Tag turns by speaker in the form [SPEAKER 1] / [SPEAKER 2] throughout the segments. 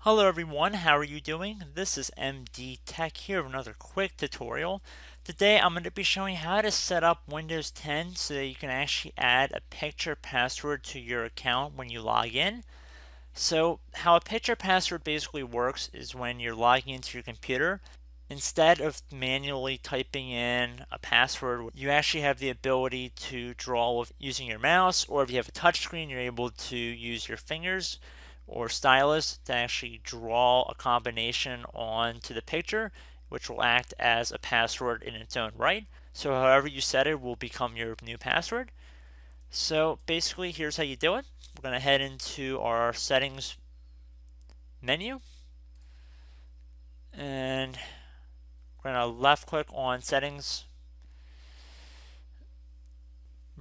[SPEAKER 1] Hello everyone, how are you doing? This is MD Tech here with another quick tutorial. Today I'm going to be showing how to set up Windows 10 so that you can actually add a picture password to your account when you log in. So how a picture password basically works is when you're logging into your computer, instead of manually typing in a password, you actually have the ability to draw with using your mouse, or if you have a touch screen, you're able to use your fingers or stylus to actually draw a combination onto the picture, which will act as a password in its own right. So however you set it will become your new password. So basically, here's how you do it. We're going to head into our settings menu, and we're going to left click on settings.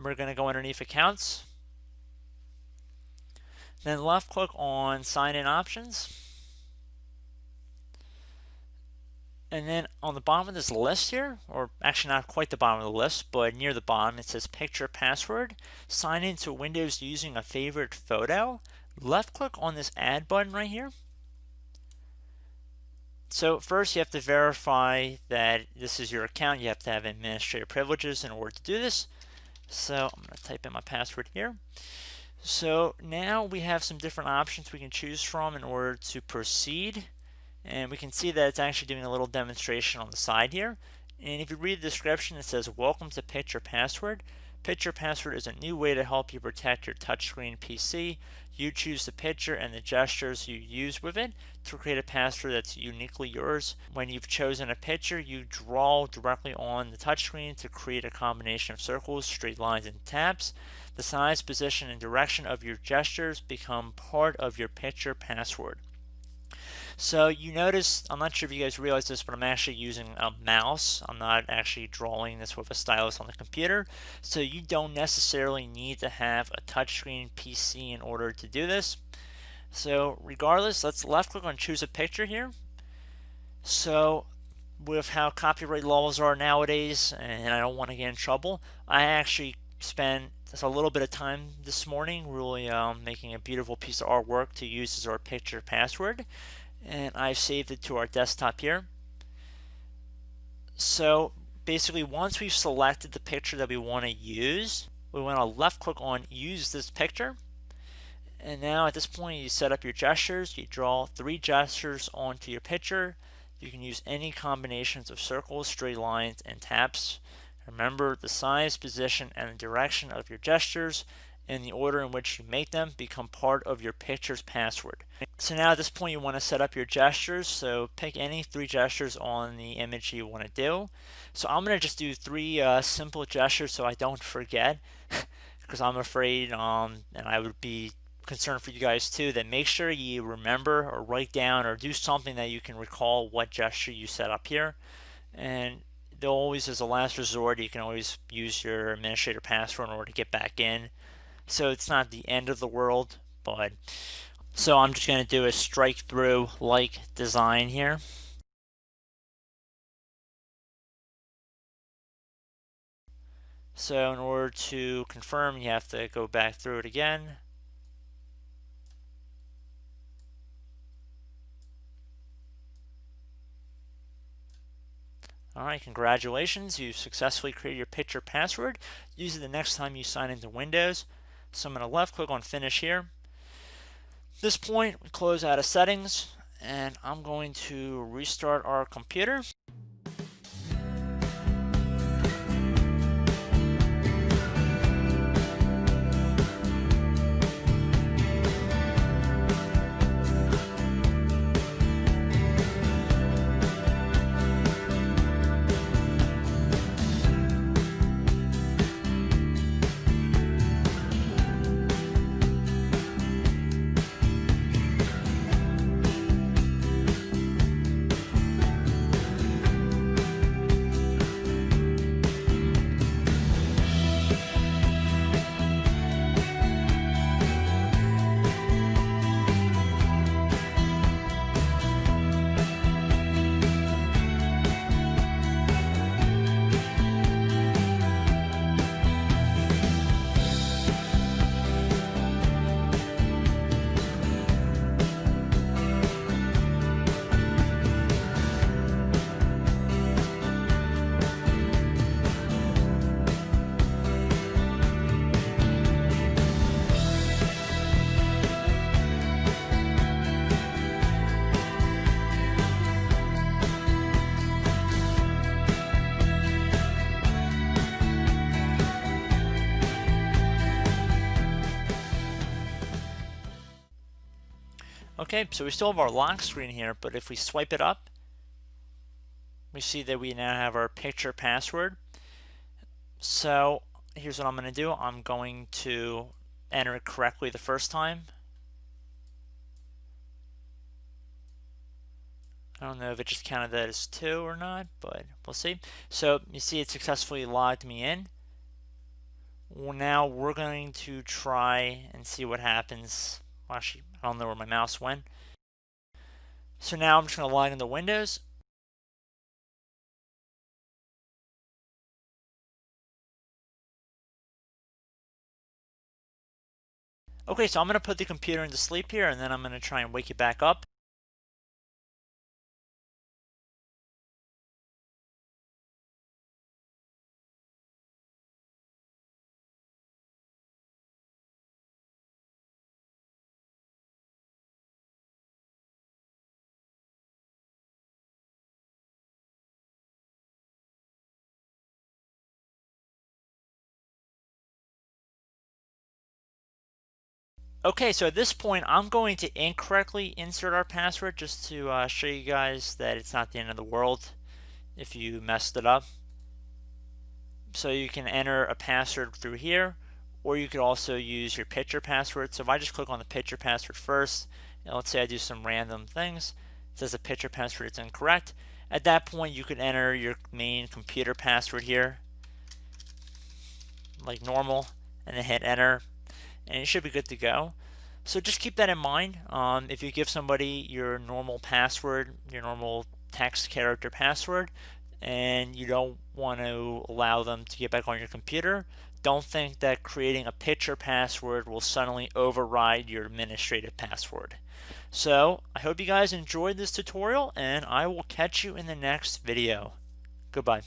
[SPEAKER 1] We're going to go underneath accounts, then left click on sign in options, and then on the bottom of this list here, or actually not quite the bottom of the list, but near the bottom, it says picture password. Sign into Windows using a favorite photo. Left click on this add button right here. So first you have to verify that this is your account. You have to have administrator privileges in order to do this. So I'm going to type in my password here. So now we have some different options we can choose from in order to proceed. And we can see that it's actually doing a little demonstration on the side here. And if you read the description, it says, "Welcome to Picture Password. Picture Password is a new way to help you protect your touchscreen PC. You choose the picture and the gestures you use with it to create a password that's uniquely yours. When you've chosen a picture, you draw directly on the touchscreen to create a combination of circles, straight lines, and tabs. The size, position, and direction of your gestures become part of your picture password." So you notice, I'm not sure if you guys realize this, but I'm actually using a mouse. I'm not actually drawing this with a stylus on the computer. So you don't necessarily need to have a touchscreen PC in order to do this. So regardless, let's left click on choose a picture here. So with how copyright laws are nowadays, and I don't want to get in trouble, I actually spent just a little bit of time this morning really making a beautiful piece of artwork to use as our picture password. And I've saved it to our desktop here. So basically, once we've selected the picture that we want to use, we want to left click on use this picture. And now at this point, you set up your gestures. You draw 3 gestures onto your picture. You can use any combinations of circles, straight lines, and tabs. Remember, the size, position, and the direction of your gestures and the order in which you make them become part of your picture's password. So now at this point you want to set up your gestures. So pick any 3 gestures on the image you want to do. So I'm going to just do 3 simple gestures so I don't forget, because I'm afraid, and I would be concerned for you guys too, that make sure you remember or write down or do something that you can recall what gesture you set up here. And always, as a last resort, you can always use your administrator password in order to get back in. So it's not the end of the world, but so I'm just going to do a strike through like design here. So in order to confirm, you have to go back through it again. Alright, congratulations, you've successfully created your picture password. Use it the next time you sign into Windows. So I'm going to left click on finish here. At this point, we close out of settings, and I'm going to restart our computer. Okay, so we still have our lock screen here, but if we swipe it up, we see that we now have our picture password. So here's what I'm going to do. I'm going to enter it correctly the first time. I don't know if it just counted that as 2 or not, but we'll see. So you see it successfully logged me in. Well, now we're going to try and see what happens. Actually, I don't know where my mouse went. So now I'm just going to log into Windows. Okay, so I'm going to put the computer into sleep here, and then I'm going to try and wake it back up. Okay, so at this point, I'm going to incorrectly insert our password just to show you guys that it's not the end of the world if you messed it up. So you can enter a password through here, or you could also use your picture password. So if I just click on the picture password first, and let's say I do some random things, it says the picture password is incorrect. At that point, you could enter your main computer password here, like normal, and then hit enter, and it should be good to go. So just keep that in mind. If you give somebody your normal password, your normal text character password, and you don't want to allow them to get back on your computer, don't think that creating a picture password will suddenly override your administrative password. So I hope you guys enjoyed this tutorial, and I will catch you in the next video. Goodbye.